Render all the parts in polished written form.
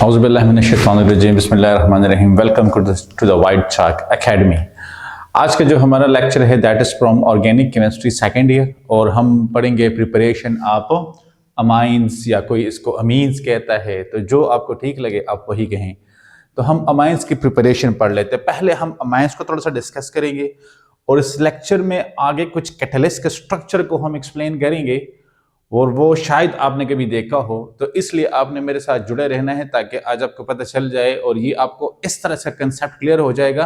औज़ुबिल्लाहिमिनश्शैतानिर्रजीम बिस्मिल्लाहिर्रहमानिर्रहीम। Welcome to the White Chalk Academy. आज का जो हमारा लेक्चर है that is from organic chemistry second year, और हम पढ़ेंगे प्रिपरेशन ऑफ अमाइंस, या कोई इसको अमीन्स कहता है, तो जो आपको ठीक लगे आप वही कहें। तो हम अमाइंस की प्रिपरेशन पढ़ लेते हैं। पहले हम अमाइंस को थोड़ा सा डिस्कस करेंगे और इस लेक्चर में आगे कुछ कैटलिस्ट के स्ट्रक्चर को हम एक्सप्लेन करेंगे, और वो शायद आपने कभी देखा हो, तो इसलिए आपने मेरे साथ जुड़े रहना है ताकि आज आपको पता चल जाए, और ये आपको इस तरह से कंसेप्ट क्लियर हो जाएगा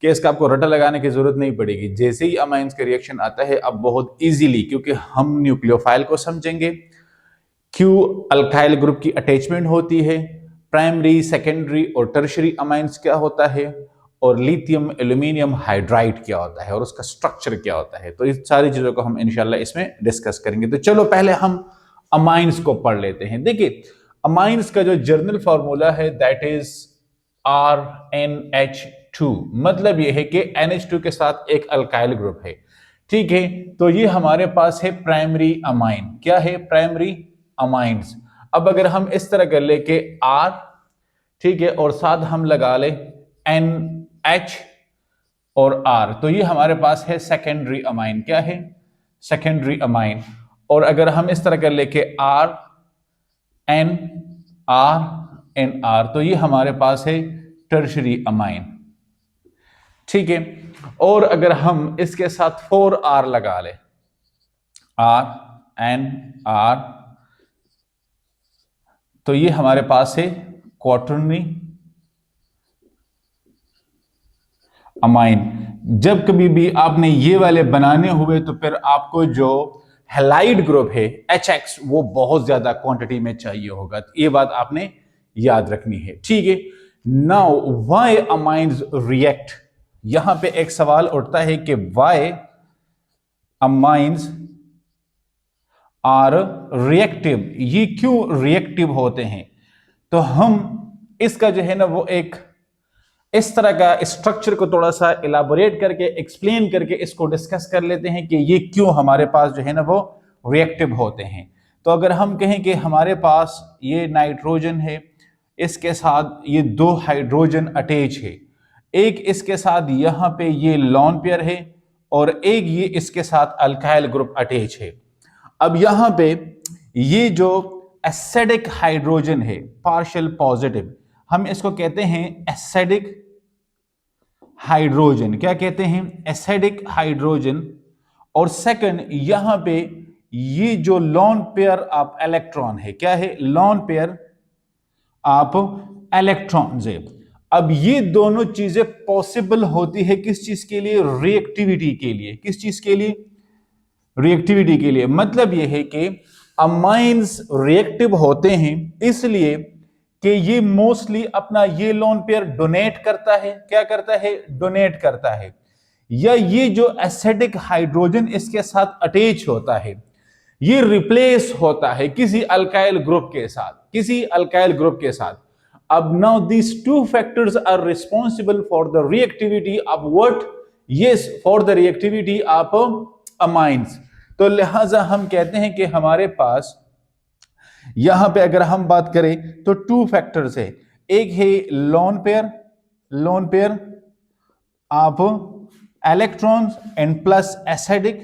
कि इसका आपको रटा लगाने की जरूरत नहीं पड़ेगी। जैसे ही अमाइंस का रिएक्शन आता है अब बहुत इजीली, क्योंकि हम न्यूक्लियोफाइल को समझेंगे, क्यों अल्काइल ग्रुप की अटैचमेंट होती है, प्राइमरी सेकेंडरी और टर्शरी अमाइंस क्या होता है, और लिथियम एल्यूमिनियम हाइड्राइड क्या होता है, और उसका स्ट्रक्चर क्या होता है। तो इस सारी चीजों को हम इंशाल्लाह इसमें डिस्कस करेंगे। तो चलो पहले हम अमाइंस को पढ़ लेते हैं। देखिए, अमाइंस का जो जर्नल फार्मूला है दैट इज RNH2। मतलब यह है कि NH2 के साथ एक अल्काइल ग्रुप है, ठीक है। तो ये हमारे पास है प्राइमरी अमाइन। क्या है? Primary amines. अब अगर हम इस तरह कर ले के R, ठीक है, और साथ हम लगा ले NH और R, तो ये हमारे पास है सेकेंडरी अमाइन। क्या है? Secondary amine. और अगर हम इस तरह कर ले के R N R N R, तो ये हमारे पास है टर्शरी अमाइन, ठीक है। और अगर हम इसके साथ 4R लगा ले, R N R, तो ये हमारे पास है क्वाटर्नरी अमाइन। जब कभी भी आपने ये वाले बनाने हुए तो फिर आपको जो हैलाइड ग्रुप है HX वो बहुत ज्यादा क्वांटिटी में चाहिए होगा, तो ये बात आपने याद रखनी है, ठीक है। नाउ व्हाई अमाइंस रिएक्ट, यहां पे एक सवाल उठता है कि व्हाई अमाइंस आर रिएक्टिव, ये क्यों रिएक्टिव होते हैं। तो हम इसका जो है ना वो एक इस तरह का स्ट्रक्चर को थोड़ा सा इलाबोरेट करके एक्सप्लेन करके इसको डिस्कस कर लेते हैं कि ये क्यों हमारे पास जो है ना वो रिएक्टिव होते हैं। तो अगर हम कहें कि हमारे पास ये नाइट्रोजन है, इसके साथ ये दो हाइड्रोजन अटैच है, एक इसके साथ यहां पे ये लोन पेयर है, और एक ये इसके साथ अल्काइल ग्रुप अटैच है। अब यहां पे ये जो एसिडिक हाइड्रोजन है पार्शियल पॉजिटिव, हम इसको कहते हैं एसिडिक हाइड्रोजन। क्या कहते हैं? Acidic hydrogen. और सेकंड यहां पे ये जो लोन पेयर ऑफ इलेक्ट्रॉन है, क्या है? लोन पेयर ऑफ इलेक्ट्रॉन है। अब ये दोनों चीजें पॉसिबल होती है किस चीज के लिए? रिएक्टिविटी के लिए। किस चीज के लिए? रिएक्टिविटी के लिए। मतलब यह है कि अमाइंस रिएक्टिव होते हैं इसलिए कि ये मोस्टली अपना ये लोन पेयर डोनेट करता है। क्या करता है? डोनेट करता है। या ये जो एसिडिक हाइड्रोजन इसके साथ अटैच होता है ये रिप्लेस होता है किसी अल्काइल ग्रुप के साथ, किसी अल्काइल ग्रुप के साथ। अब now these two factors are responsible for the reactivity of what? Yes, for the reactivity of amines. तो लिहाजा हम कहते हैं कि हमारे पास यहां पे अगर हम बात करें तो टू फैक्टर्स है। एक है lone pair, lone pair of electrons and plus acidic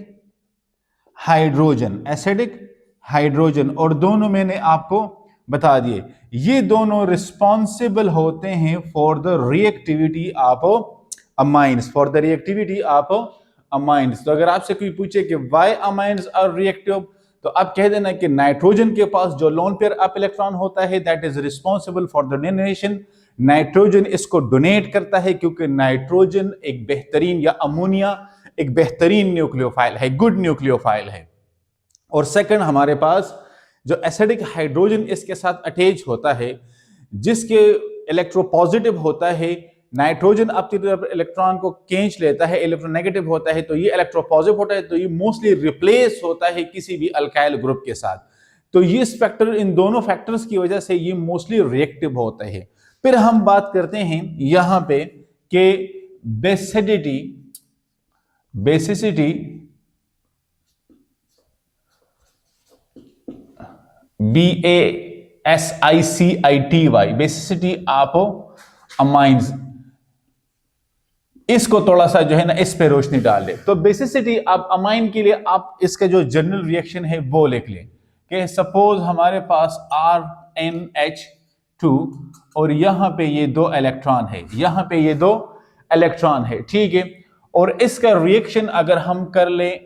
hydrogen, acidic hydrogen, और दोनों मैंने आपको बता दिए। ये दोनों रिस्पॉन्सिबल होते हैं for the reactivity of amines, for the reactivity of amines. तो अगर आपसे कोई पूछे कि व्हाई अमाइंस आर रिएक्टिव, तो आप कह देना कि नाइट्रोजन के पास जो लोन पेयर अप इलेक्ट्रॉन होता है that is responsible for the donation. Nitrogen इसको डोनेट करता है क्योंकि नाइट्रोजन एक बेहतरीन, या अमोनिया एक बेहतरीन न्यूक्लियोफाइल है, गुड न्यूक्लियोफाइल है। और सेकंड हमारे पास जो एसिडिक हाइड्रोजन इसके साथ अटैच होता है, जिसके इलेक्ट्रोपॉजिटिव होता है, नाइट्रोजन अपनी तरफ इलेक्ट्रॉन को खींच लेता है, इलेक्ट्रोनेगेटिव होता है, तो ये इलेक्ट्रोपॉजिटिव होता है, तो ये मोस्टली रिप्लेस होता है किसी भी अल्काइल ग्रुप के साथ। तो ये फैक्टर, इन दोनों फैक्टर्स की वजह से ये मोस्टली रिएक्टिव होता है। फिर हम बात करते हैं यहां पे कि basicity, basicity SICITY, basicity of amines. इसको थोड़ा सा जो है ना इस पे रोशनी डाल दे। तो बेसिसिटी ऑफ अमाइन के लिए आप इसका जो जनरल रिएक्शन है वो लिख लें कि सपोज हमारे पास RNH2 और यहां पे ये 2 इलेक्ट्रॉन है, यहां पे ये 2 इलेक्ट्रॉन है, ठीक है। और इसका रिएक्शन अगर हम कर ले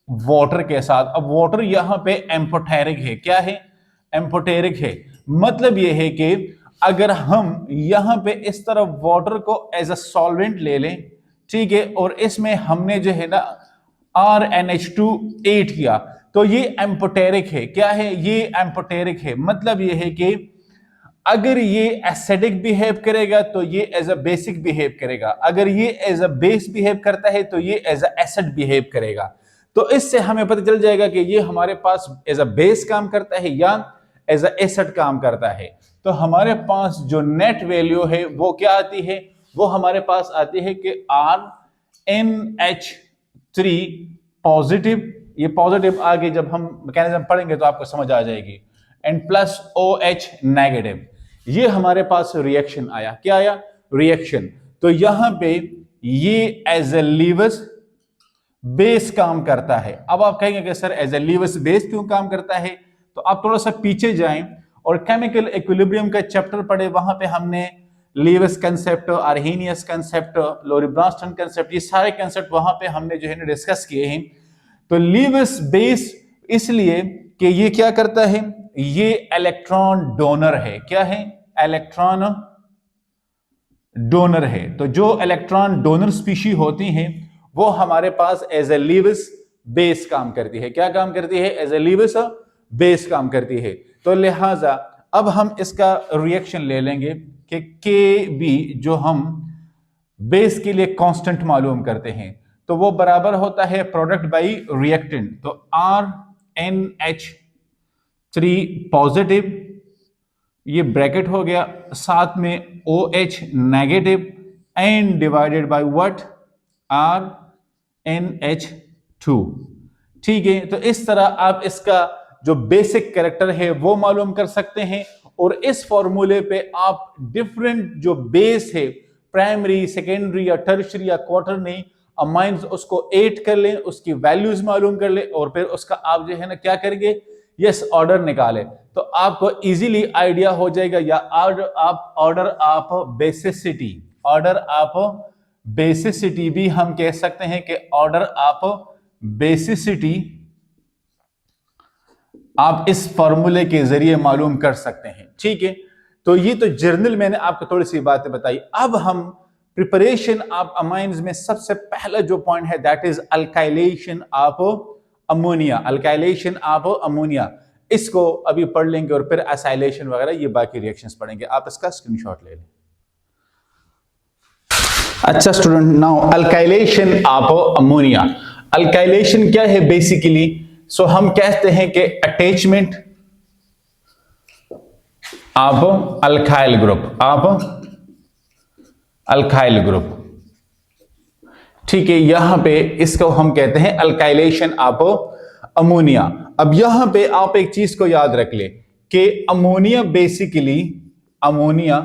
वाटर के साथ, अब वाटर यहां पे एम्फोटेरिक है, क्या है? एम्फोटेरिक है। मतलब ये है कि अगर हम यहां पे इस तरफ वाटर को एज अ सॉल्वेंट ले लें, ठीक है, और इसमें हमने जो है ना RNH2 ऐड किया, तो ये एम्फोटेरिक है। क्या है? ये एम्फोटेरिक है। मतलब ये है कि अगर ये एसिडिक बिहेव करेगा तो ये एज अ बेसिक बिहेव करेगा, अगर ये एज अ बेस बिहेव करता है तो ये एज अ एसिड बिहेव करेगा। तो इससे हमें पता चल जाएगा कि ये हमारे पास एज अ बेस काम करता है या एज अ एसिड काम करता है। तो हमारे पास जो नेट वैल्यू है वो क्या आती है? वो हमारे पास आती है कि RNH3 पॉजिटिव, ये पॉजिटिव आगे जब हम मैकेनिज्म पढ़ेंगे तो आपको समझ आ जाएगी, एंड प्लस OH नेगेटिव। ये हमारे पास रिएक्शन आया। क्या आया? रिएक्शन। तो यहां पे ये एज ए लीवस बेस काम करता है। अब आप कहेंगे कि सर एज ए लीवस बेस क्यों काम करता है? तो आप थोड़ा सा पीछे जाएं और केमिकल इक्विलिब्रियम का चैप्टर पढ़े, वहां पे हमने लीवस कंसेप्ट, आर्हेनियस कंसेप्ट, लोरी-ब्रांस्टन कंसेप्ट, ये सारे कंसेप्ट वहां पे हमने जो है ना डिस्कस किए हैं। तो लीवस बेस इसलिए कि ये क्या करता है? ये इलेक्ट्रॉन डोनर है। क्या है? इलेक्ट्रॉन डोनर है। तो जो इलेक्ट्रॉन डोनर स्पीशी होती हैं वो हमारे पास एज ए लीवस बेस काम करती है। क्या काम करती है? एज ए लीवस बेस काम करती है। तो लिहाजा अब हम इसका रिएक्शन ले लेंगे कि Kb जो हम बेस के लिए कांस्टेंट मालूम करते हैं, तो वो बराबर होता है प्रोडक्ट बाई रिएक्टेंट। तो RNH3 पॉजिटिव, ये ब्रैकेट हो गया, साथ में OH negative and divided by what? RNH2। ठीक है, तो इस तरह आप इसका जो बेसिक कैरेक्टर है वो मालूम कर सकते हैं, और इस फॉर्मूले पे आप डिफरेंट जो बेस है, प्राइमरी, सेकेंडरी या टर्शियरी या क्वार्टरनरी अमाइंस, उसको ऐड कर लें, उसकी वैल्यूज मालूम कर लें, और फिर उसका आप जो है ना क्या करेंगे? यस, ऑर्डर निकाले, तो आपको इजीली आइडिया हो जाएगा। या order of basicity, order of basicity भी हम कह सकते हैं कि ऑर्डर ऑफ बेसिसिटी आप इस फॉर्मूले के जरिए मालूम कर सकते हैं। ठीक है, तो ये तो जर्नल मैंने आपको थोड़ी सी बातें बताई। अब हम प्रिपरेशन ऑफ अमाइंस में सबसे पहला जो पॉइंट है that is alkylation of ammonia. Alkylation of ammonia, इसको अभी पढ़ लेंगे और फिर एसाइलेशन वगैरह ये बाकी रिएक्शंस पढ़ेंगे। आप इसका स्क्रीनशॉट ले लें। अच्छा student, now alkylation of ammonia. Alkylation क्या है बेसिकली? सो हम कहते हैं कि attachment of alkyl group, of alkyl group. ठीक है, यहां पे इसको हम कहते हैं अल्काइलेशन ऑफ अमोनिया। अब यहां पे आप एक चीज को याद रख ले कि ammonia basically, ammonia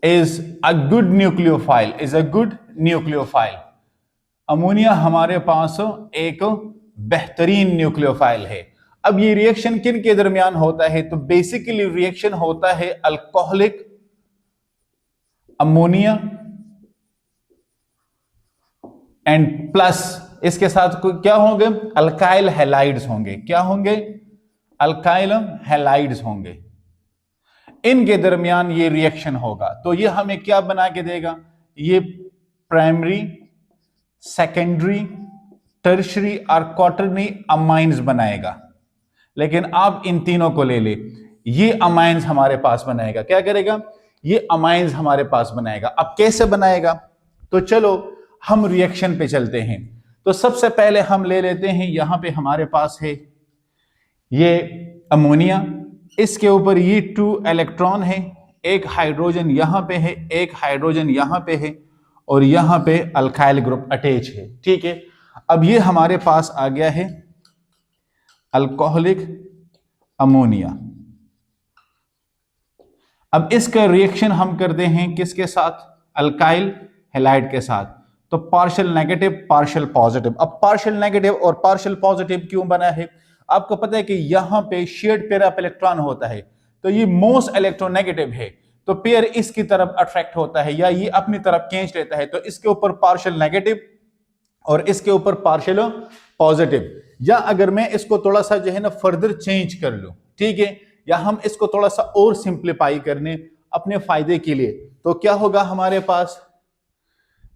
is a good nucleophile, is a good nucleophile. Ammonia हमारे पास एक बेहतरीन न्यूक्लियोफाइल है। अब ये रिएक्शन किन के दरमियान होता है? तो बेसिकली रिएक्शन होता है अल्कोहलिक अमोनिया एंड प्लस इसके साथ क्या होंगे? अल्काइल हैलाइड्स होंगे। क्या होंगे? अल्काइल हैलाइड्स होंगे। इनके दरमियान ये रिएक्शन होगा। तो ये हमें क्या बना के देगा? ये प्राइमरी, सेकेंडरी, टर्शियरी और क्वार्टरनरी अमाइंस बनाएगा। लेकिन आप इन तीनों को ले ले, ये अमाइंस हमारे पास बनाएगा। क्या करेगा? ये अमाइंस हमारे पास बनाएगा। अब कैसे बनाएगा? तो चलो हम रिएक्शन पे चलते हैं। तो सबसे पहले हम ले लेते हैं, यहां पे हमारे पास है ये अमोनिया, इसके ऊपर ये 2 इलेक्ट्रॉन है, एक हाइड्रोजन यहां पे है, एक हाइड्रोजन यहां पे है, और यहां पे अल्काइल ग्रुप अटैच है। ठीक है, अब ये हमारे पास आ गया है अल्कोहलिक अमोनिया। अब इसका रिएक्शन हम करते हैं किसके साथ, अल्काइल हैलाइड के साथ, तो पार्शियल नेगेटिव पार्शियल पॉजिटिव। अब पार्शियल नेगेटिव और पार्शियल पॉजिटिव क्यों बना है, आपको पता है कि यहां पे शेयर्ड पेयर ऑफ इलेक्ट्रॉन होता है, तो ये मोस्ट इलेक्ट्रोनेगेटिव है, तो पेयर इसकी तरफ अट्रैक्ट होता है या ये अपनी तरफ खींच लेता है, तो इसके ऊपर पार्शियल नेगेटिव और इसके ऊपर पार्शियल पॉजिटिव। या अगर मैं इसको थोड़ा सा जो है ना फर्दर चेंज कर लूं, ठीक है, या हम इसको थोड़ा सा और सिंप्लीफाई करने अपने फायदे के लिए, तो क्या होगा हमारे पास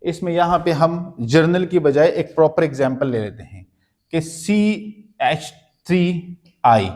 इसमें, यहां पे हम जर्नल की बजाय एक प्रॉपर एग्जांपल ले लेते हैं कि CH3I,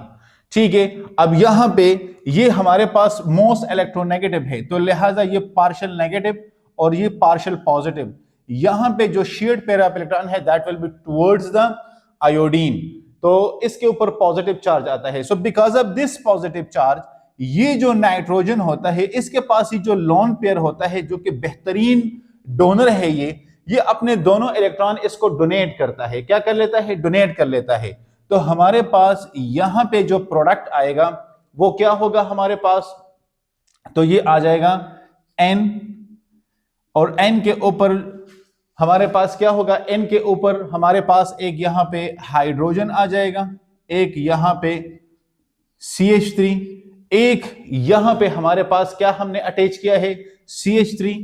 ठीक है। अब यहां पे ये हमारे पास मोस्ट इलेक्ट्रोनेगेटिव है, तो लिहाजा ये पार्शियल नेगेटिव और ये पार्शियल पॉजिटिव, यहां पे जो शेयर्ड पेयर ऑफ इलेक्ट्रॉन है that will be towards the iodine, तो इसके ऊपर पॉजिटिव चार्ज आता है। So because of this positive charge, ये जो नाइट्रोजन होता है इसके पास ही जो लोन पेयर होता है जो कि बेहतरीन डोनर है, ये अपने दोनों इलेक्ट्रॉन इसको डोनेट करता है, क्या कर लेता है, डोनेट कर लेता है। तो हमारे पास यहां पे जो प्रोडक्ट आएगा वो क्या होगा हमारे पास, तो ये आ जाएगा N, और N के ऊपर हमारे पास क्या होगा, N के ऊपर हमारे पास एक यहां पे हाइड्रोजन आ जाएगा, एक यहां पे CH3, एक यहां पे हमारे पास क्या हमने अटैच किया है CH3,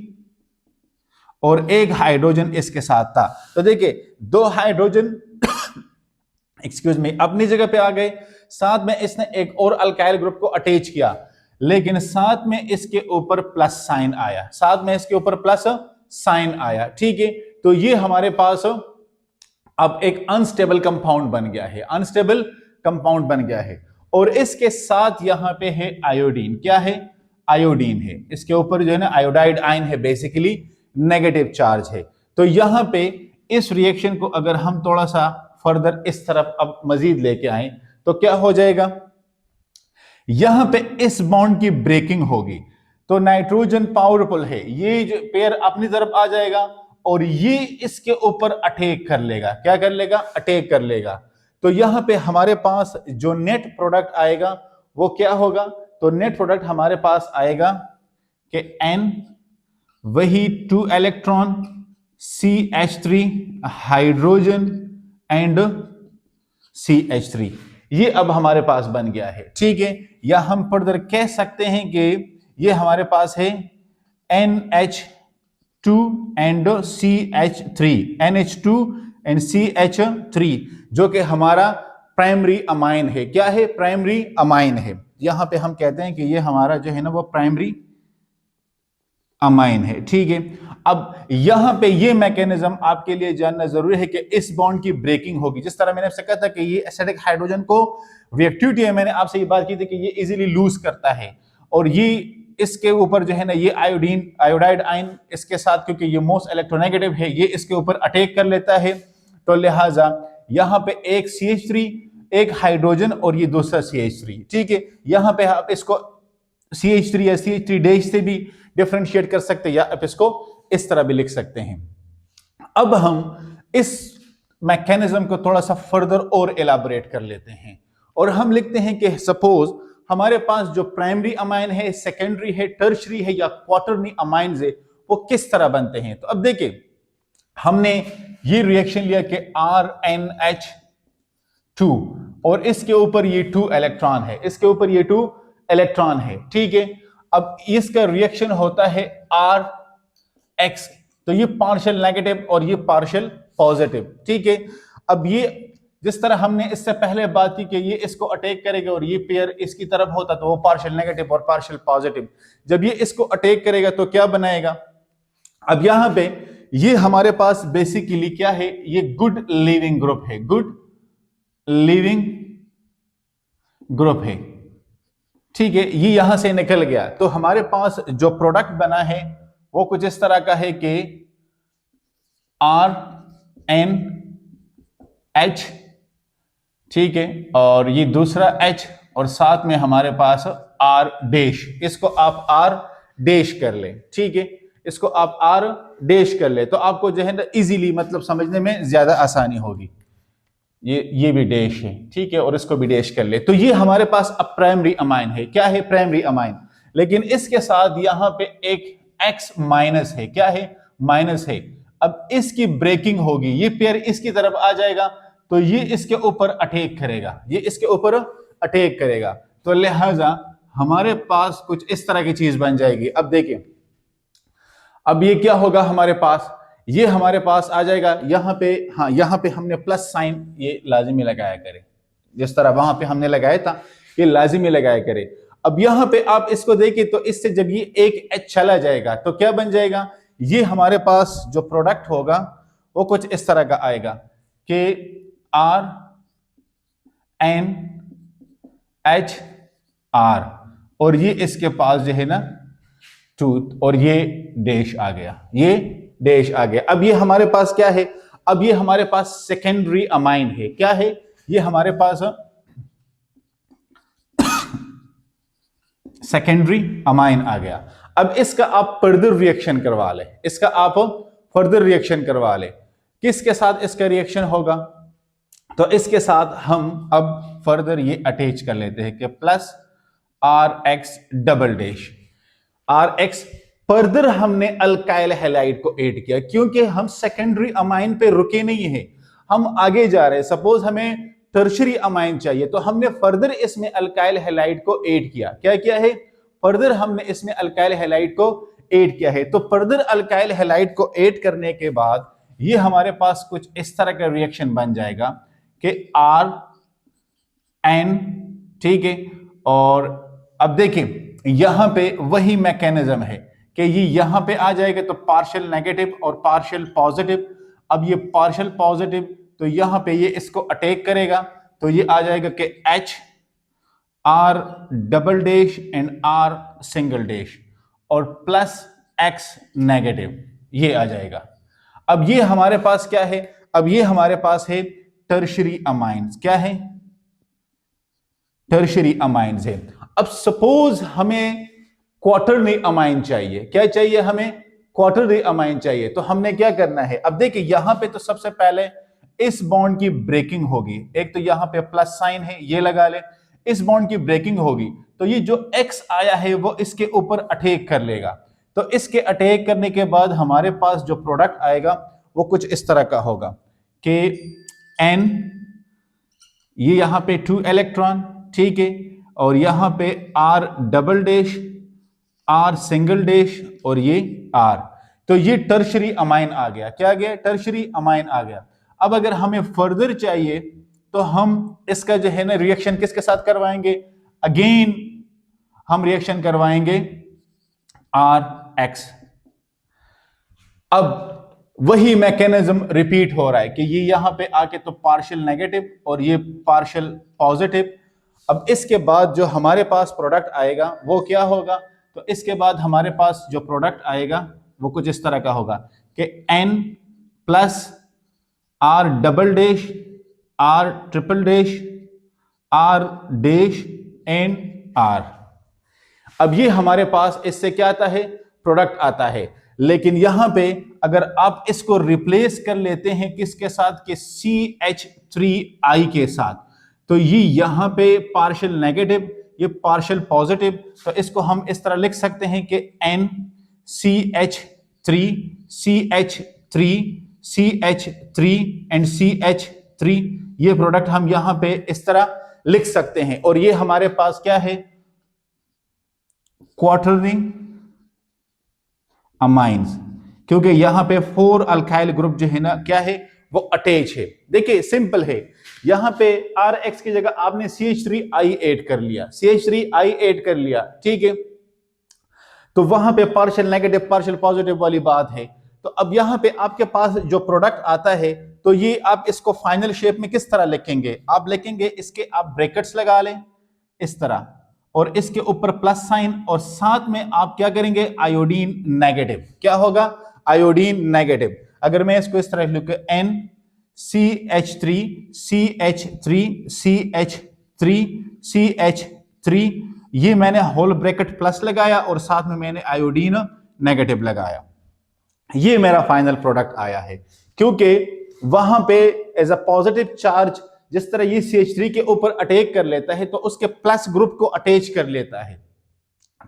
और एक हाइड्रोजन इसके साथ था। तो देखिए दो हाइड्रोजन एक्सक्यूज मी अपनी जगह पे आ गए, साथ में इसने एक और अल्काइल ग्रुप को अटैच किया, लेकिन साथ में इसके ऊपर प्लस साइन आया, साथ में इसके ऊपर प्लस साइन आया, ठीक है। तो ये हमारे पास अब एक अनस्टेबल कंपाउंड बन गया है, अनस्टेबल कंपाउंड बन गया है। और इसके साथ यहां पे है आयोडीन, क्या है, आयोडीन है, इसके ऊपर जो है ना आयोडाइड आयन है, बेसिकली नेगेटिव चार्ज है। तो यहां पे इस रिएक्शन को अगर हम थोड़ा सा फर्दर इस तरफ अब मजीद लेके आए तो क्या हो जाएगा, यहां पे इस बॉन्ड की ब्रेकिंग होगी, तो नाइट्रोजन पावरफुल है, ये जो पेयर अपनी तरफ आ जाएगा और ये इसके ऊपर अटैक कर लेगा, क्या कर लेगा, अटैक कर लेगा। तो यहां पे हमारे पास जो नेट प्रोडक्ट आएगा वो क्या होगा, तो नेट प्रोडक्ट हमारे पास आएगा कि N वही 2 electron CH3 hydrogen and CH3, ये अब हमारे पास बन गया है, ठीक है। या हम फर्दर कह सकते हैं कि ये हमारे पास है NH2 and CH3, NH2 and CH3, जो कि हमारा प्राइमरी अमाइन है, क्या है, प्राइमरी अमाइन है। यहां पे हम कहते हैं कि ये हमारा जो है ना वो प्राइमरी अमाइन है, ठीक है। अब यहां पे ये मैकेनिज्म आपके लिए जानना जरूरी है कि इस बॉन्ड की ब्रेकिंग होगी, जिस तरह मैंने आपसे कहा था कि ये एसिडिक हाइड्रोजन को रिएक्टिविटी है, मैंने आपसे ये बात की थी कि ये इजीली लूज करता है, और ये इसके ऊपर जो है ना ये आयोडीन आयोडाइड आयन इसके साथ, क्योंकि ये मोस्ट इलेक्ट्रोनेगेटिव है, ये इसके ऊपर अटैक कर लेता है, तो लिहाजा यहां पे एक CH3, एक हाइड्रोजन और ये दूसरा CH3, ठीक है। यहां पे आप इसको CH3 या CH3 डैश से भी डिफरेंशिएट कर सकते हैं, या आप इसको इस तरह भी लिख सकते हैं। अब हम इस मैकेनिज्म को थोड़ा सा फर्दर और एलाबोरेट कर लेते हैं, और हम लिखते हैं कि सपोज हमारे पास जो प्राइमरी अमाइन है, सेकेंडरी है, टर्शरी है या क्वार्टरनी अमाइंस है, वो किस तरह बनते हैं। तो अब देखिए हमने ये रिएक्शन लिया कि RNH2 और इसके ऊपर ये 2 इलेक्ट्रॉन है, इसके ऊपर ये 2 इलेक्ट्रॉन है, ठीक है। अब इसका रिएक्शन होता है RX, तो ये पार्शियल नेगेटिव और ये पार्शियल पॉजिटिव, ठीक है। अब ये जिस तरह हमने इससे पहले बात की कि ये इसको अटैक करेगा और ये पेयर इसकी तरफ होता तो वो पार्शियल नेगेटिव और पार्शियल पॉजिटिव, जब ये इसको अटैक करेगा तो क्या बनाएगा। अब यहां पे ये हमारे पास बेसिकली क्या है, ये गुड लिविंग ग्रुप है, गुड लिविंग ग्रुप है, ठीक है। ये यहां से निकल गया, तो हमारे पास जो प्रोडक्ट बना है वो कुछ इस तरह का है कि RNH, ठीक है, और ये दूसरा H और साथ में हमारे पास R डैश, इसको आप R डैश कर ले, ठीक है, इसको आप R डैश कर ले, तो आपको जो है ना इजीली मतलब समझने में ज्यादा आसानी होगी। ये भी डैश है, ठीक है, और इसको भी डैश कर ले, तो ये हमारे पास अब प्राइमरी अमाइन है। क्या है प्राइमरी अमाइन, लेकिन इसके साथ यहां पे एक X माइनस है। क्या है? माइनस है। अब इसकी ब्रेकिंग होगी, ये पेयर इसकी तरफ आ जाएगा तो ये इसके ऊपर अटैक करेगा, ये इसके ऊपर अटैक करेगा, तो लिहाजा हमारे पास कुछ इस तरह की चीज बन जाएगी। अब देखिए, अब ये क्या होगा हमारे पास, ये हमारे पास आ जाएगा यहां पे, हाँ यहां पे हमने प्लस साइन ये लाजिमी लगाया करे, जिस तरह वहां पे हमने लगाया था ये लाजिमी लगाया करे। अब यहां पे आप इसको देखिए तो इससे जब ये एक एच चला जाएगा तो क्या बन जाएगा, ये हमारे पास जो प्रोडक्ट होगा वो कुछ इस तरह का आएगा कि आर एन एच आर, और ये इसके पास जो है ना टूथ, और ये डैश आ गया, ये डैश आ गया। अब ये हमारे पास क्या है, अब ये हमारे पास सेकेंडरी अमाइन है। क्या है? ये हमारे पास सेकेंडरी अमाइन आ गया। अब इसका आप फर्दर रिएक्शन करवा ले, इसका आप फर्दर रिएक्शन करवा ले। किसके साथ इसका रिएक्शन होगा? तो इसके साथ हम अब फर्दर ये अटैच कर लेते हैं कि plus R X double dash R X. Further हमने अल्काइल हैलाइड को ऐड किया क्योंकि हम सेकेंडरी अमाइन पे रुके नहीं है, हम आगे जा रहे हैं। सपोज हमें टर्शरी अमाइन चाहिए तो हमने फर्दर इसमें अल्काइल हैलाइड को ऐड किया। क्या किया है? फर्दर हमने इसमें अल्काइल हैलाइड को ऐड किया है। तो फर्दर अल्काइल हैलाइड को ऐड करने के बाद ये हमारे पास कुछ इस तरह का रिएक्शन बन जाएगा कि आर एन, ठीक है। और अब देखिए यहां पे वही मैकेनिज्म है कि ये यहां पे आ जाएगा तो पार्शियल नेगेटिव और पार्शियल पॉजिटिव। अब ये पार्शियल पॉजिटिव तो यहां पे ये इसको अटैक करेगा तो ये आ जाएगा कि H R double dash and R single dash और प्लस X नेगेटिव, ये आ जाएगा। अब ये हमारे पास क्या है? अब ये हमारे पास है टर्शरी अमाइंस। क्या है? टर्शरी अमाइंस है। अब सपोज हमें क्वार्टरनरी अमाइन चाहिए। क्या चाहिए? हमें क्वार्टरनरी अमाइन चाहिए। तो हमने क्या करना है? अब देखिए यहां पे तो सबसे पहले इस बॉन्ड की ब्रेकिंग होगी। एक तो यहां पे प्लस साइन है, ये लगा ले, इस बॉन्ड की ब्रेकिंग होगी तो ये जो X आया है वो इसके ऊपर अटैक कर लेगा। तो इसके अटैक करने के बाद हमारे पास जो प्रोडक्ट आएगा वो कुछ इस तरह का होगा कि N, ये यहां पे 2 इलेक्ट्रॉन, ठीक है, और यहां पे R double dash, R single dash और ये R। तो ये टर्शरी अमाइन आ गया। क्या आ गया? टर्शरी अमाइन आ गया। अब अगर हमें फर्दर चाहिए तो हम इसका जो है ना रिएक्शन किसके साथ करवाएंगे? अगेन हम रिएक्शन करवाएंगे RX। अब वही मैकेनिज्म रिपीट हो रहा है कि ये यहां पे आके तो पार्शियल नेगेटिव और ये पार्शियल पॉजिटिव। अब इसके बाद जो हमारे पास प्रोडक्ट आएगा वो क्या होगा? तो इसके बाद हमारे पास जो प्रोडक्ट आएगा वो कुछ इस तरह का होगा कि N plus R double dash, R triple dash, R dash and R। अब ये हमारे पास इससे क्या आता है? प्रोडक्ट आता है। लेकिन यहां पे अगर आप इसको रिप्लेस कर लेते हैं किसके साथ? कि CH3I के साथ, तो ये यहां पे पार्शियल नेगेटिव, ये पार्शियल पॉजिटिव। तो इसको हम इस तरह लिख सकते हैं कि NCH3 CH3 CH3 and CH3, ये प्रोडक्ट हम यहां पे इस तरह लिख सकते हैं। और ये हमारे पास क्या है? क्वार्टरनरी अमाइंस, क्योंकि यहां पे 4 अल्काइल ग्रुप जो है ना क्या है वो अटैच है। देखिए सिंपल है, यहां पे RX की जगह आपने CH3I ऐड कर लिया, CH3I ऐड कर लिया, ठीक है। तो वहां पे पार्शियल नेगेटिव पार्शियल पॉजिटिव वाली बात है। तो अब यहां पे आपके पास जो प्रोडक्ट आता है तो ये आप इसको फाइनल शेप में किस तरह लिखेंगे? आप लिखेंगे इसके आप ब्रैकेट्स लगा लें इस तरह और इसके ऊपर प्लस साइन और साथ में आप क्या करेंगे? Iodine negative. क्या होगा? Iodine negative. अगर मैं इसको इस तरह लिखूं NCH3 CH3 CH3 CH3, ये मैंने होल ब्रैकेट प्लस लगाया और साथ में मैंने आयोडीन नेगेटिव लगाया, ये मेरा फाइनल प्रोडक्ट आया है। क्योंकि वहां पे एज अ पॉजिटिव चार्ज जिस तरह ये CH3 के ऊपर अटैक कर लेता है तो उसके प्लस ग्रुप को अटैच कर लेता है।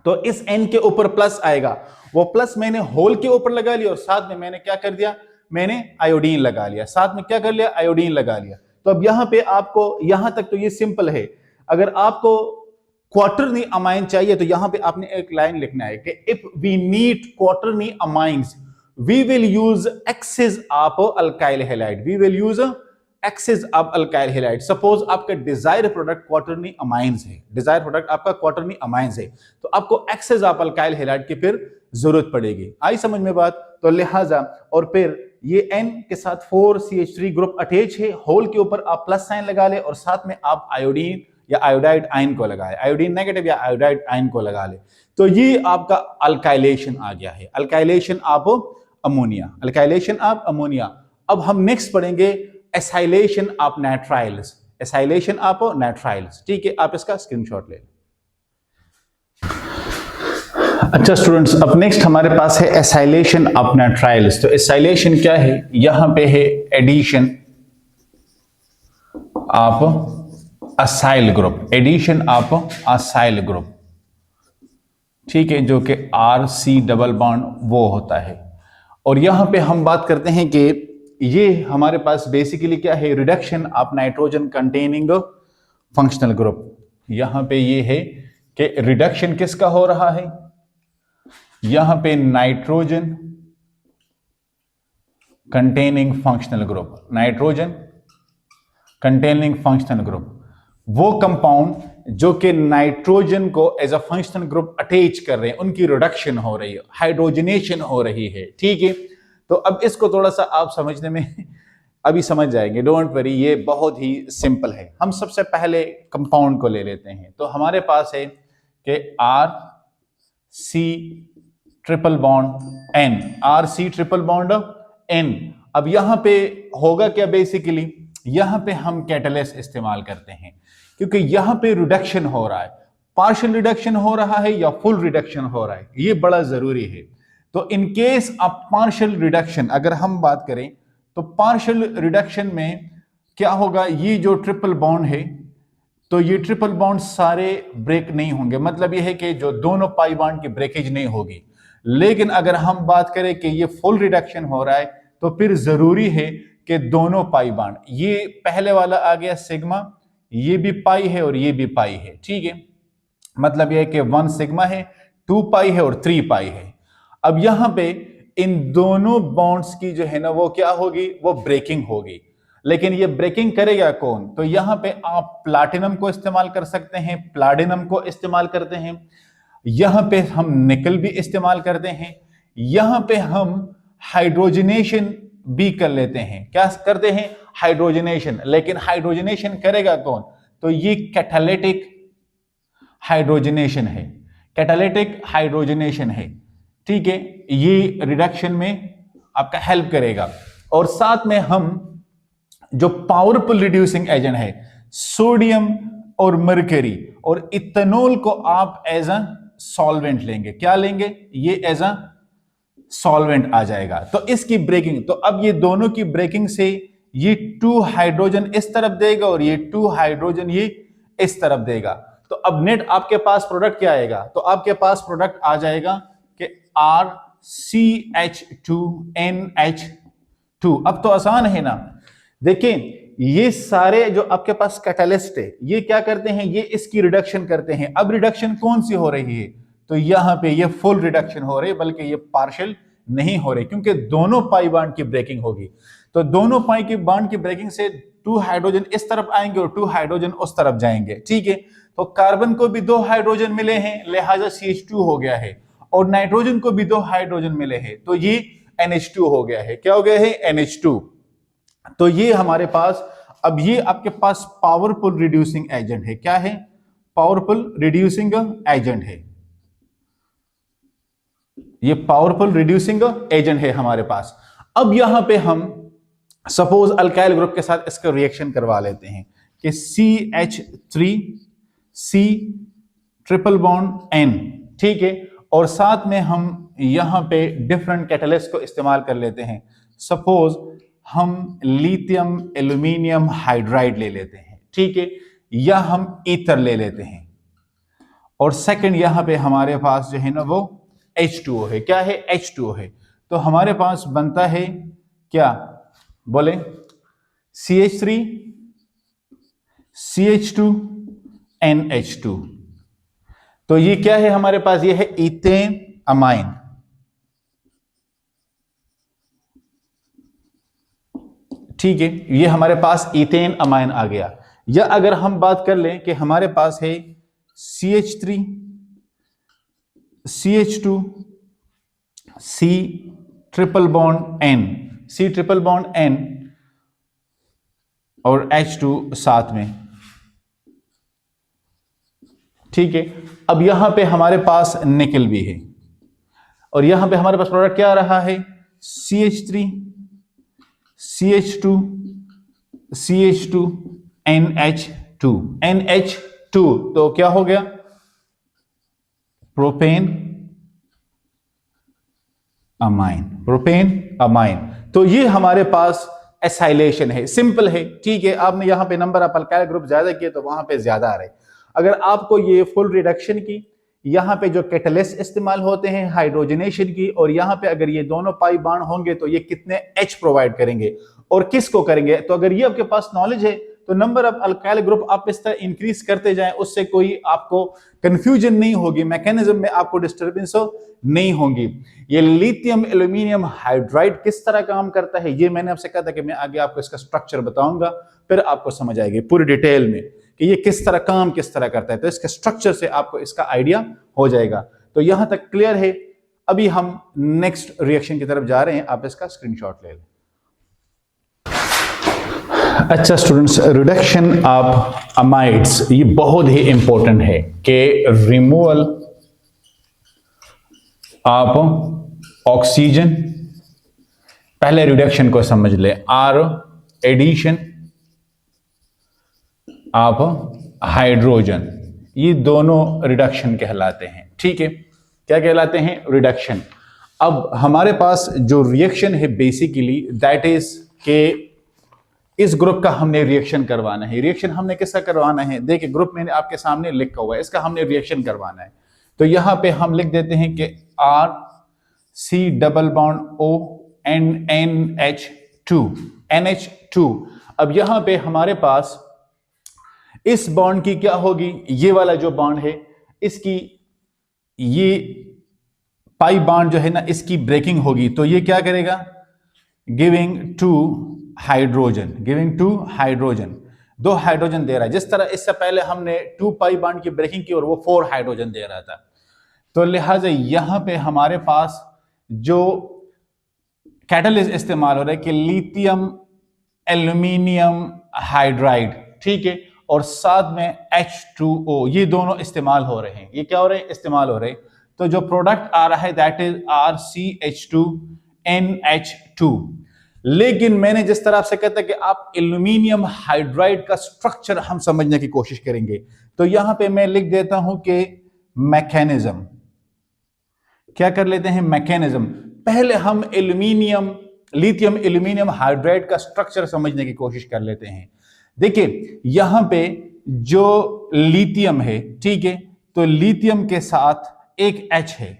तो इस N के ऊपर प्लस आएगा, वो प्लस मैंने होल के ऊपर लगा लिया और साथ में मैंने क्या कर दिया, मैंने आयोडीन लगा लिया, साथ में क्या कर लिया, आयोडीन लगा लिया। तो अब यहां पे आपको, यहां तक तो ये सिंपल है। अगर आपको क्वार्टरनी अमाइन चाहिए तो यहां पे आपने एक लाइन लिखना है कि if we need quaternary amines we will use excess of alkyl halide, we will use excess of alkyl halide. Suppose आपका डिजायर प्रोडक्ट क्वार्टरनी अमाइंस है, डिजायर प्रोडक्ट आपका क्वार्टरनी अमाइंस है, तो आपको एक्सेस ऑफ अल्काइल हैलाइड की फिर जरूरत पड़ेगी। आई समझ में बात? तो लिहाजा और फिर ये N के साथ 4CH3 ग्रुप अटैच है, होल के ऊपर आप प्लस साइन लगा ले और साथ में आप आयोडीन या आयोडाइड आयन को लगाए, आयोडीन नेगेटिव या आयोडाइड आयन को लगा ले, तो ये आपका अल्काइलेशन आ गया है, alkylation of ammonia, alkylation of ammonia. अब हम नेक्स्ट पढ़ेंगे acylation of nitriles, acylation of nitriles. ठीक है, आप इसका स्क्रीनशॉट ले। अच्छा स्टूडेंट्स, अब नेक्स्ट हमारे पास है एसाइलेशन ऑफ नाइट्राइल्स। तो एसाइलेशन क्या है? यहां पे है addition of acyl group, addition of acyl group, ठीक है, जो कि RC डबल बॉन्ड वो होता है। और यहां पे हम बात करते हैं कि ये हमारे पास बेसिकली क्या है, reduction of nitrogen containing functional group. यहां पे ये है कि रिडक्शन किसका हो रहा है, यहां पे nitrogen containing functional group, nitrogen containing functional group, वो कंपाउंड जो कि नाइट्रोजन को as a functional group attach कर रहे हैं, उनकी रिडक्शन हो रही है, हाइड्रोजनेशन हो रही है। ठीक है, तो अब इसको थोड़ा सा आप समझने में अभी समझ जाएंगे, डोंट वरी, ये बहुत ही सिंपल है। हम सबसे पहले कंपाउंड को ले लेते हैं। तो हमारे पास है कि RC triple bond N, RC triple bond N। अब यहां पे होगा क्या, बेसिकली यहां पे हम कैटलिस्ट इस्तेमाल करते हैं क्योंकि यहां पे रिडक्शन हो रहा है, पार्शियल रिडक्शन हो रहा है या फुल रिडक्शन हो रहा है, ये बड़ा जरूरी है। तो in case of partial reduction अगर हम बात करें तो पार्शियल रिडक्शन में क्या होगा, ये जो ट्रिपल बॉन्ड है तो ये ट्रिपल बॉन्ड सारे ब्रेक नहीं होंगे, मतलब ये है कि जो दोनों पाई बॉन्ड की ब्रेकेज नहीं होगी। लेकिन अगर हम बात करें कि ये फुल रिडक्शन हो रहा है तो फिर जरूरी है कि दोनों पाई बॉन्ड, ये पहले वाला आ गया सिग्मा, ये भी पाई है और ये भी पाई है। ठीक है, मतलब यह है कि 1 सिग्मा है, 2 पाई है और 3 पाई है। अब यहां पे इन दोनों बॉन्ड्स की जो है ना वो क्या होगी, वो ब्रेकिंग होगी। लेकिन ये ब्रेकिंग करेगा कौन? तो यहां पे आप प्लाटिनम को इस्तेमाल कर सकते हैं, प्लाटिनम को इस्तेमाल करते हैं, यहां पे हम निकल भी इस्तेमाल करते हैं, यहां पे हम हाइड्रोजनेशन भी कर लेते हैं। क्या करते हैं? हाइड्रोजनेशन। लेकिन हाइड्रोजनेशन करेगा कौन? तो ये कैटालिटिक हाइड्रोजनेशन है, कैटालिटिक हाइड्रोजनेशन है। ठीक है, ये रिडक्शन में आपका हेल्प करेगा। और साथ में हम जो पावरफुल रिड्यूसिंग एजेंट है, सोडियम और मरकरी और इथेनॉल को आप एज अ सॉल्वेंट लेंगे। क्या लेंगे? ये एज अ सॉल्वेंट आ जाएगा। तो इसकी ब्रेकिंग, तो अब ये दोनों की ब्रेकिंग से ये 2 हाइड्रोजन इस तरफ देगा और ये 2 हाइड्रोजन ये इस तरफ देगा। तो अब नेट आपके पास प्रोडक्ट क्या आएगा? तो आपके पास प्रोडक्ट आ जाएगा कि RCH2NH2। अब तो आसान है ना। देखिए ये सारे जो आपके पास कैटालिस्ट है ये क्या करते हैं, ये इसकी रिडक्शन करते हैं। अब रिडक्शन कौन सी हो रही है? तो यहां पे ये फुल रिडक्शन हो रही है, बल्कि ये पार्शियल नहीं हो रही, क्योंकि दोनों पाई बॉन्ड की ब्रेकिंग होगी। तो दोनों पाई की बॉन्ड की ब्रेकिंग से 2 हाइड्रोजन इस तरफ आएंगे और 2 हाइड्रोजन उस तरफ जाएंगे। ठीक है, तो कार्बन को भी 2 हाइड्रोजन मिले हैं, लिहाजा CH2 हो गया है, और नाइट्रोजन को भी 2 हाइड्रोजन मिले हैं, तो ये NH2 हो गया है। क्या हो गया है? NH2। तो ये हमारे पास, अब ये आपके पास पावरफुल रिड्यूसिंग एजेंट है। क्या है? पावरफुल रिड्यूसिंग एजेंट है। ये पावरफुल रिड्यूसिंग एजेंट है हमारे पास। अब यहां पे हम सपोज अल्काइल ग्रुप के साथ इसका रिएक्शन करवा लेते हैं कि CH3C ट्रिपल बॉन्ड N। ठीक है, और साथ में हम यहां पे डिफरेंट कैटलिस्ट को इस्तेमाल कर लेते हैं। सपोज हम लिथियम एल्यूमिनियम हाइड्राइड ले लेते हैं, ठीक है, या हम ईथर ले लेते हैं। और सेकंड यहां पे हमारे पास जो है ना वो H2O है। क्या है? H2O है। तो हमारे पास बनता है क्या? बोले CH3 CH2 NH2। तो ये क्या है हमारे पास? ये है इथेन अमाइन। ठीक है, ये हमारे पास इथेन अमाइन आ गया। या अगर हम बात कर लें कि हमारे पास है CH3 CH2 C triple bond N, C triple bond N और H2 साथ में। ठीक है, अब यहां पे हमारे पास निकल भी है और यहां पे हमारे पास प्रोडक्ट क्या आ रहा है? CH3 CH2 CH2 NH2 NH2। तो क्या हो गया? Propane amine, propane amine. तो ये हमारे पास एसाइलेशन है, सिंपल है। ठीक है, आपने यहां पे नंबर ऑफ अल्काइल ग्रुप ज्यादा किए तो वहां पे ज्यादा आ रहे। अगर आपको ये फुल रिडक्शन की, यहाँ पे जो कैटलिस्ट इस्तेमाल होते हैं हाइड्रोजनेशन की, और यहाँ पे अगर ये दोनों पाई बाण होंगे तो ये कितने H प्रोवाइड करेंगे और किसको करेंगे। तो अगर ये आपके पास नॉलेज है तो नंबर ऑफ अल्काइल ग्रुप आप इस तरह इंक्रीज करते जाएं, उससे कोई आपको कंफ्यूजन नहीं होगी, मैकेनिज्म में आपको डिस्टर्बेंस नहीं होगी। ये लिथियम एल्यूमिनियम हाइड्राइड किस तरह काम करता है ये मैंने आपसे कहा था कि मैं आगे आपको इसका स्ट्रक्चर बताऊंगा, फिर आपको समझ आएगी पूरी डिटेल में कि ये किस तरह काम किस तरह करता है। तो इसके स्ट्रक्चर से आपको इसका आइडिया हो जाएगा। तो यहां तक क्लियर है। अभी हम नेक्स्ट रिएक्शन की तरफ जा रहे हैं, आप इसका स्क्रीनशॉट ले लें। अच्छा स्टूडेंट्स, रिडक्शन ऑफ अमाइड्स ये बहुत ही इंपॉर्टेंट है कि रिमूवल ऑफ ऑक्सीजन, पहले रिडक्शन को समझ ले, और एडिशन ऑफ हाइड्रोजन, ये दोनों रिडक्शन कहलाते हैं। ठीक है, क्या कहलाते हैं? रिडक्शन। अब हमारे पास जो रिएक्शन है बेसिकली दैट इज के इस ग्रुप का हमने रिएक्शन करवाना है। रिएक्शन हमने किसका करवाना है? देखिए ग्रुप मैंने आपके सामने लिखा हुआ है, इसका हमने रिएक्शन करवाना है। तो यहां पे हम लिख देते हैं कि R C double bond O N NH2 NH2। अब यहां पे हमारे पास इस बॉन्ड की क्या होगी? ये वाला जो बॉन्ड है इसकी, ये पाई बॉन्ड जो है ना इसकी ब्रेकिंग होगी। तो ये क्या करेगा? Giving to hydrogen, giving to hydrogen, 2 hydrogen दे रहा है। जिस तरह इससे पहले हमने 2 पाई बॉन्ड की ब्रेकिंग की और वो 4 हाइड्रोजन दे रहा था। तो लिहाजा यहां पे हमारे पास जो कैटलिस्ट इस्तेमाल हो रहा है कि लिथियम एल्यूमिनियम हाइड्राइड, ठीक है, और साथ में H2O, ये दोनों इस्तेमाल हो रहे हैं। ये क्या हो रहे हैं? इस्तेमाल हो रहे हैं। तो जो प्रोडक्ट आ रहा है दैट इज RCH2 NH2। लेकिन मैंने जिस तरह से कहता कि आप एल्यूमिनियम हाइड्राइड का स्ट्रक्चर हम समझने की कोशिश करेंगे, तो यहां पे मैं लिख देता हूं कि मैकेनिज्म। क्या कर लेते हैं? मैकेनिज्म। पहले हम लिथियम एल्यूमिनियम हाइड्राइड का स्ट्रक्चर समझने की कोशिश कर लेते हैं। देखिए यहां पे जो लिथियम है, ठीक है, तो लिथियम के साथ एक H है।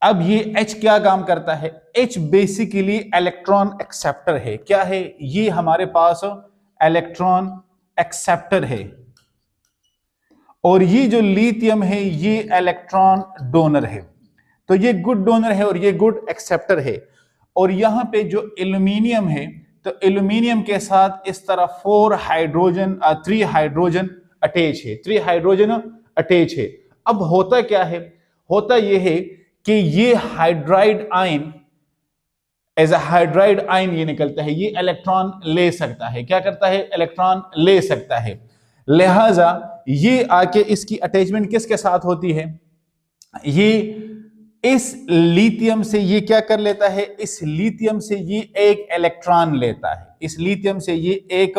अब ये H क्या काम करता है? H बेसिकली इलेक्ट्रॉन एक्सेप्टर है। क्या है? ये हमारे पास इलेक्ट्रॉन एक्सेप्टर है। और ये जो लिथियम है ये इलेक्ट्रॉन डोनर है। तो ये गुड डोनर है और ये गुड एक्सेप्टर है। और यहां पे जो एल्यूमिनियम है, तो एल्यूमिनियम के साथ इस तरह 3 हाइड्रोजन अटैच है, 3 हाइड्रोजन अटैच है। अब होता क्या है? होता यह है कि ये hydride ion, as a hydride ion ये निकलता है, ये इलेक्ट्रॉन ले सकता है। क्या करता है? इलेक्ट्रॉन ले सकता है। लिहाजा ये आके इसकी अटैचमेंट किसके साथ होती है? ये इस लिथियम से ये क्या कर लेता है? इस लिथियम से ये एक इलेक्ट्रॉन लेता है। इस लिथियम से ये एक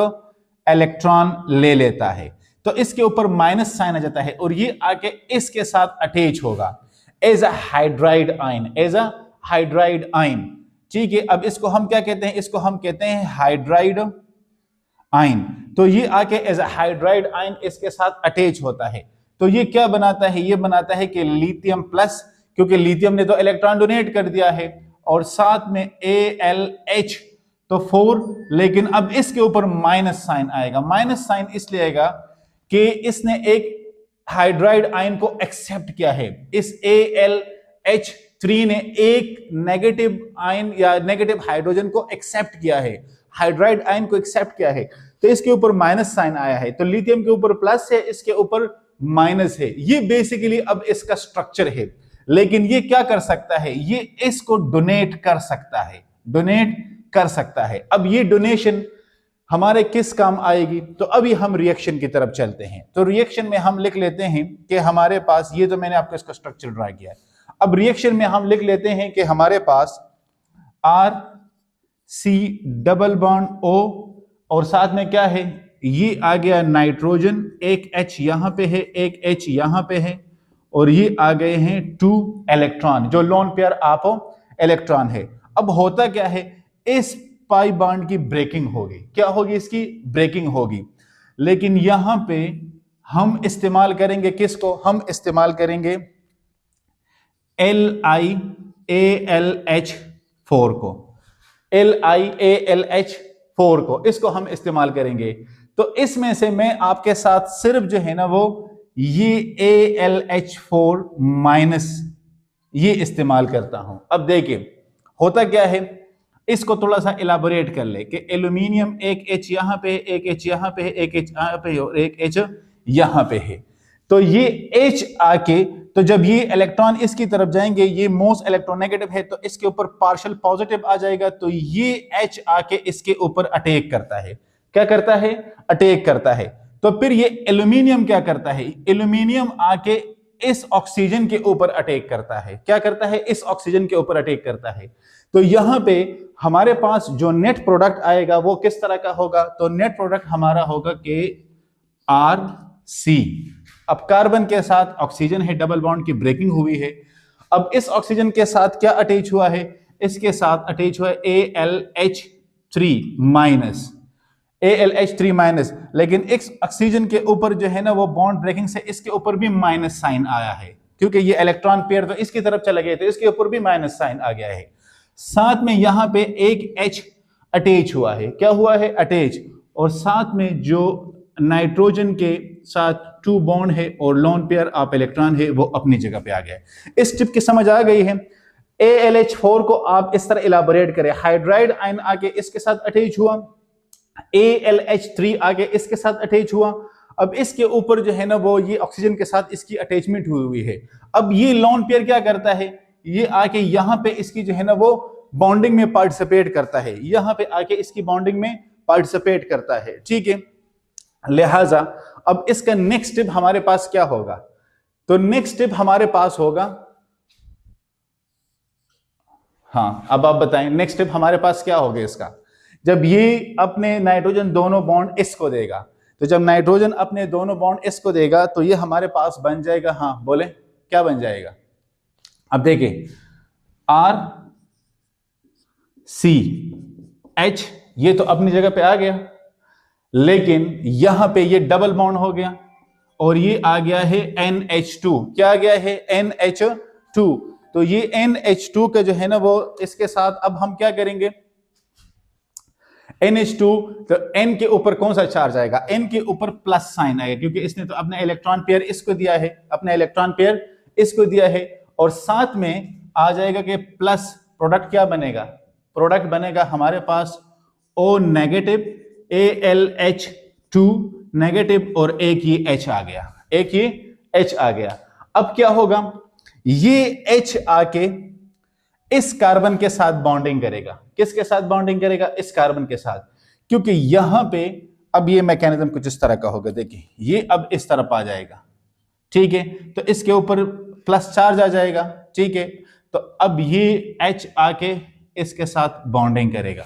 इलेक्ट्रॉन ले लेता है। तो इसके ऊपर माइनस साइन आ जाता है और ये आके इसके साथ अटैच होगा as a hydride ion, as a hydride ion. ठीक है, अब इसको हम क्या कहते हैं? इसको हम कहते हैं हाइड्राइड आयन। तो ये आके एज अ हाइड्राइड आयन इसके साथ अटैच होता है। तो ये क्या बनाता है, ये बनाता है कि लिथियम प्लस, क्योंकि लिथियम ने तो इलेक्ट्रॉन डोनेट कर दिया है, और साथ में ALH तो 4, लेकिन अब इसके ऊपर माइनस साइन आएगा। माइनस साइन इसलिए आएगा कि इसने एक हाइड्राइड आयन को एक्सेप्ट किया है। इस ALH3 ने एक नेगेटिव आयन या नेगेटिव हाइड्रोजन को एक्सेप्ट किया है, हाइड्राइड आयन को एक्सेप्ट किया है, तो इसके ऊपर माइनस साइन आया है। तो लिथियम के ऊपर प्लस है, इसके ऊपर माइनस है। ये बेसिकली अब इसका स्ट्रक्चर है। लेकिन ये क्या कर सकता है, ये इसको डोनेट कर सकता है, डोनेट कर सकता है। अब ये डोनेशन हमारे किस काम आएगी, तो अभी हम रिएक्शन की तरफ चलते हैं। तो रिएक्शन में हम लिख लेते हैं कि हमारे पास, ये तो मैंने आपको इसका स्ट्रक्चर ड्रा किया है। अब रिएक्शन में हम लिख लेते हैं कि हमारे पास RC डबल बॉन्ड O, और साथ में क्या है, ये आ गया नाइट्रोजन, एक H यहां पे है, एक H यहां पे है, और ये आ गए हैं 2 इलेक्ट्रॉन, जो लोन पेयर आपो इलेक्ट्रॉन है। अब होता क्या है, इस पाई बॉन्ड की ब्रेकिंग होगी। क्या होगी, इसकी ब्रेकिंग होगी। लेकिन यहां पे हम इस्तेमाल करेंगे किसको, हम इस्तेमाल करेंगे LiAlH4 को, LiAlH4 को, इसको हम इस्तेमाल करेंगे। तो इसमें से मैं आपके साथ सिर्फ जो है ना वो ये AlH4 माइनस ये इस्तेमाल करता हूं। अब देखिए होता क्या है, इसको थोड़ा सा इलाबोरेट कर ले कि एल्यूमिनियम एक H यहां पे, एक H यहां पे, एक H यहां पे और एक H यहां पे है। तो ये H आके, तो जब ये इलेक्ट्रॉन इसकी तरफ जाएंगे, ये मोस्ट इलेक्ट्रोनेगेटिव है, तो इसके ऊपर पार्शियल पॉजिटिव आ जाएगा, तो ये H आके इसके ऊपर अटैक करता है। क्या करता है, अटैक करता है। तो फिर ये एल्यूमिनियम क्या करता है, एल्यूमिनियम आके इस ऑक्सीजन के ऊपर अटैक करता है। क्या करता है, इस ऑक्सीजन के ऊपर अटैक करता है। तो यहां पे हमारे पास जो नेट प्रोडक्ट आएगा वो किस तरह का होगा, तो नेट प्रोडक्ट हमारा होगा कि RC। अब कार्बन के साथ ऑक्सीजन है, डबल बॉन्ड की ब्रेकिंग हुई है। अब इस ऑक्सीजन के साथ क्या अटैच हुआ है, इसके साथ अटैच हुआ है AlH3 माइनस, AlH3 माइनस। लेकिन इस ऑक्सीजन के ऊपर जो है ना वो बॉन्ड ब्रेकिंग से इसके ऊपर भी माइनस साइन आया है, क्योंकि ये इलेक्ट्रॉन पेयर तो इसकी तरफ चले गए, तो इसके ऊपर भी माइनस साइन आ गया है। साथ में यहां पे एक H अटैच हुआ है। क्या हुआ है, अटैच। और साथ में जो नाइट्रोजन के साथ 2 बॉन्ड है और लोन पेयर आप इलेक्ट्रॉन है, वो अपनी जगह पे आ गया है। इस टिप की समझ आ गई है। AlH4 को आप इस तरह इलाबोरेट करें, हाइड्राइड आयन आके इसके साथ अटैच हुआ, AlH3 आगे इसके साथ अटैच हुआ। अब इसके ऊपर जो है ना वो ये ऑक्सीजन के साथ इसकी अटैचमेंट हुई है। अब ये लोन पेयर क्या करता है, ये आके यहां पे इसकी जो है ना वो बॉन्डिंग में पार्टिसिपेट करता है, यहां पे आके इसकी बॉन्डिंग में पार्टिसिपेट करता है। ठीक है, लिहाजा अब इसका नेक्स्ट स्टेप हमारे पास क्या होगा, तो नेक्स्ट स्टेप हमारे पास होगा, हाँ अब आप बताएं नेक्स्ट स्टेप हमारे पास क्या होगा इसका। जब ये अपने नाइट्रोजन दोनों बॉन्ड इसको देगा, तो जब नाइट्रोजन अपने दोनों बॉन्ड इसको देगा तो ये हमारे पास बन जाएगा, हाँ बोले क्या बन जाएगा। अब देखिए RCH ये तो अपनी जगह पे आ गया, लेकिन यहां पे ये डबल बॉन्ड हो गया और ये आ गया है NH2। क्या आ गया है, NH2। तो ये NH2 का जो है ना वो इसके साथ अब हम क्या करेंगे, NH2, तो N के ऊपर कौन सा चार्ज आएगा, N के ऊपर प्लस साइन आएगा, क्योंकि इसने तो अपना इलेक्ट्रॉन पेयर इसको दिया है, अपना इलेक्ट्रॉन पेयर इसको दिया है। और साथ में आ जाएगा कि प्लस प्रोडक्ट क्या बनेगा, प्रोडक्ट बनेगा हमारे पास O नेगेटिव, AlH2 नेगेटिव और एक ये H आ गया, एक ये H आ गया। अब क्या होगा, ये H आके इस कार्बन के साथ बॉन्डिंग करेगा। किसके साथ बॉन्डिंग करेगा, इस कार्बन के साथ, क्योंकि यहां पे अब ये मैकेनिज्म कुछ इस तरह का होगा। देखिए ये अब इस तरफ आ जाएगा, ठीक है, तो इसके ऊपर प्लस चार्ज आ जाएगा, ठीक है। तो अब ये H आके इसके साथ बॉन्डिंग करेगा।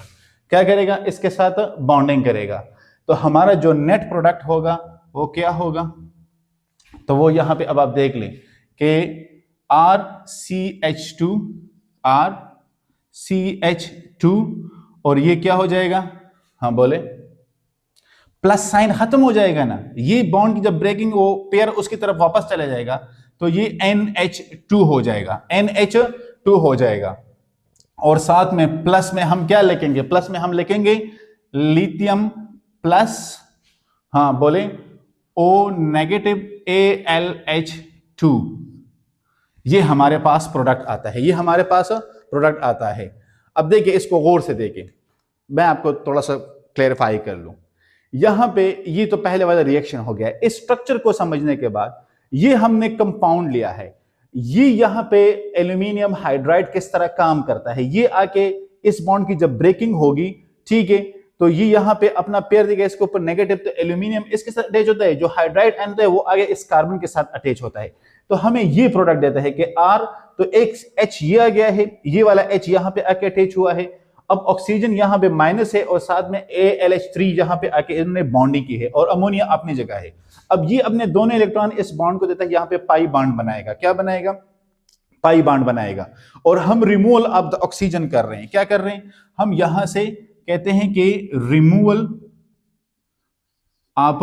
क्या करेगा, इसके साथ बॉन्डिंग करेगा। तो हमारा जो नेट प्रोडक्ट होगा वो क्या होगा, तो वो यहां पे अब आप देख लें कि RCH2 और ये क्या हो जाएगा, हाँ बोले प्लस साइन खत्म हो जाएगा ना, ये बॉन्ड की जब ब्रेकिंग वो पेयर उसकी तरफ वापस चला जाएगा तो ये NH2 हो जाएगा, NH2 हो जाएगा। और साथ में प्लस में हम क्या लिखेंगे, प्लस में हम लिखेंगे लिथियम प्लस, हाँ बोले O नेगेटिव AlH2। ये हमारे पास प्रोडक्ट आता है, ये हमारे पास प्रोडक्ट आता है। अब देखिए इसको गौर से देखिए, मैं आपको थोड़ा सा क्लेरिफाई कर लूं। यहां पे ये तो पहले वाला रिएक्शन हो गया। इस स्ट्रक्चर को समझने के बाद ये हमने कंपाउंड लिया है, ये यहां पे एल्यूमिनियम हाइड्राइड किस तरह काम करता है, ये आके इस बॉन्ड की जब ब्रेकिंग होगी, ठीक है, तो ये यहां पे अपना पेयर देगा इसके ऊपर नेगेटिव, तो एल्यूमिनियम इसके साथ अटैच होता है, जो हाइड्राइड एंड है वो आगे इस कार्बन के साथ अटैच होता है, तो हमें ये प्रोडक्ट देता है कि R, तो एक H ये आ गया है, ये वाला H यहां पे आके अटैच हुआ है। अब ऑक्सीजन यहां पे माइनस है और साथ में AlH3 यहां पे आके इन्होंने बॉन्डिंग की है और अमोनिया अपनी जगह है। अब ये अपने दोनों इलेक्ट्रॉन इस बॉन्ड को देता है, यहां पे पाई बॉन्ड बनाएगा, क्या बनाएगा, पाई बॉन्ड बनाएगा। और हम रिमूवल ऑफ द ऑक्सीजन कर रहे हैं, क्या कर रहे हैं हम, यहां से कहते हैं कि रिमूवल ऑफ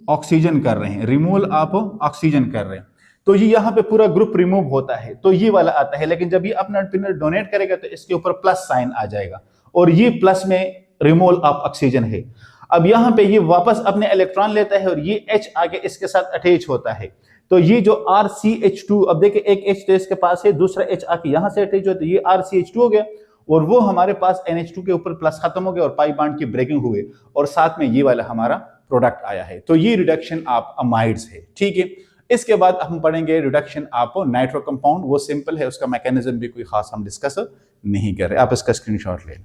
ऑक्सीजन कर रहे हैं, रिमूवल ऑफ ऑक्सीजन कर रहे हैं, तो ये यहां पे पूरा ग्रुप रिमूव होता है, तो ये वाला आता है। लेकिन जब ये अपना पिनर डोनेट करेगा तो इसके ऊपर प्लस साइन आ जाएगा और ये प्लस में रिमूवल ऑफ ऑक्सीजन है। अब यहां पे ये वापस अपने इलेक्ट्रॉन लेता है और ये H आगे इसके साथ अटैच होता है, तो ये जो RCH2, अब देखिए एक H तो इसके पास है, दूसरा H आके यहां से अटैच होता है, ये RCH2 हो गया और वो हमारे पास NH2 के ऊपर प्लस खत्म हो गया और पाई बॉन्ड की ब्रेकिंग हुई और साथ में ये वाला हमारा प्रोडक्ट आया है। तो ये रिडक्शन ऑफ अमाइड्स है, ठीक है। इसके बाद हम पढ़ेंगे रिडक्शन ऑफ नाइट्रो कंपाउंड, वो सिंपल है, उसका मैकेनिज्म भी कोई खास हम डिस्कस नहीं कर रहे, आप इसका स्क्रीनशॉट ले लें।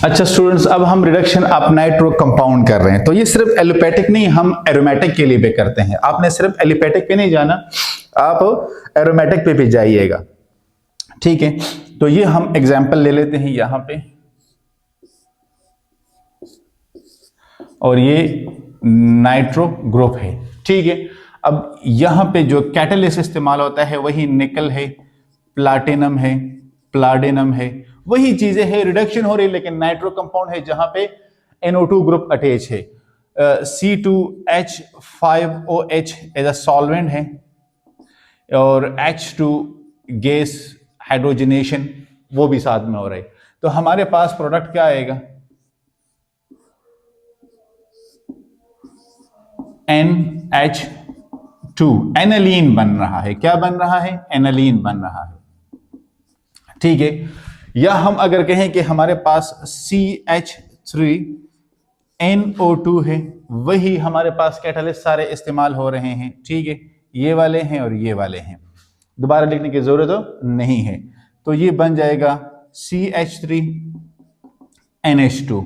अच्छा स्टूडेंट्स, अब हम रिडक्शन ऑफ नाइट्रो कंपाउंड कर रहे हैं, तो ये सिर्फ एलोपैथिक नहीं, हम एरोमेटिक के लिए भी करते हैं। आपने सिर्फ एलोपैथिक पे नहीं जाना, आप एरोमेटिक पे भी जाइएगा, ठीक है। तो ये हम एग्जांपल ले लेते हैं यहां पे, और ये नाइट्रो ग्रुप है, ठीक है। अब यहां पे जो कैटलिस्ट इस्तेमाल होता है वही निकल है, प्लाटिनम है, प्लाटिनम है, वही चीजें हैं, रिडक्शन हो रही है, लेकिन नाइट्रो कंपाउंड है जहां पे NO2 ग्रुप अटैच है, C2H5OH एज अ सॉल्वेंट है और H2 गैस हाइड्रोजनेशन वो भी साथ में हो रहा है। तो हमारे पास प्रोडक्ट क्या आएगा, NH2, एनालीन बन रहा है, क्या बन रहा है, एनालीन बन रहा है, ठीक है। या हम अगर कहें कि हमारे पास CH3NO2 है, वही हमारे पास कैटलिस्ट सारे इस्तेमाल हो रहे हैं, ठीक है, ये वाले हैं और ये वाले हैं, दोबारा लिखने की जरूरत नहीं है। तो ये बन जाएगा CH3NH2,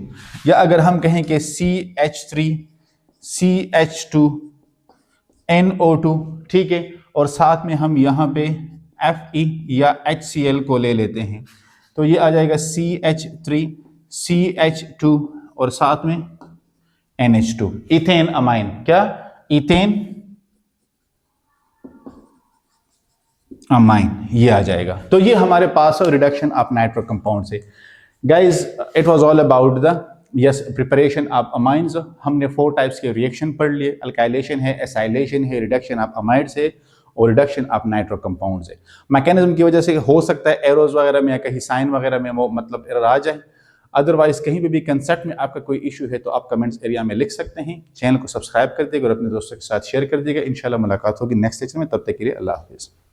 या अगर हम कहें कि CH3CH2NO2, ठीक है, और साथ में हम यहां पे Fe या HCl को ले लेते हैं, तो ये आ जाएगा CH3CH2 और साथ में NH2, इथेन अमाइन, क्या, इथेन अमाइन, ये आ जाएगा। तो ये हमारे पास रिडक्शन ऑफ नाइट्रो कंपाउंड से। Guys it was all about the preparation of amines. हमने 4 टाइप्स के रिएक्शन पढ़ लिए, अल्काइलेशन है, एसाइलेशन है, रिडक्शन ऑफ अमाइड्स है और रिडक्शन ऑफ नाइट्रो कंपाउंड्स है। मैकेनिज्म की वजह से हो सकता है एरोज वगैरह में या कहीं साइन वगैरह में वो मतलब एरर आ जाए, अदरवाइज कहीं पे भी कंसेप्ट में आपका कोई इशू है तो आप कमेंट्स एरिया में लिख सकते हैं। चैनल को सब्सक्राइब कर दीजिएगा और अपने दोस्तों के साथ शेयर कर दीजिएगा। इंशाल्लाह मुलाकात होगी नेक्स्ट लेक्चर में, तब तक के लिए अल्लाह हाफिज़।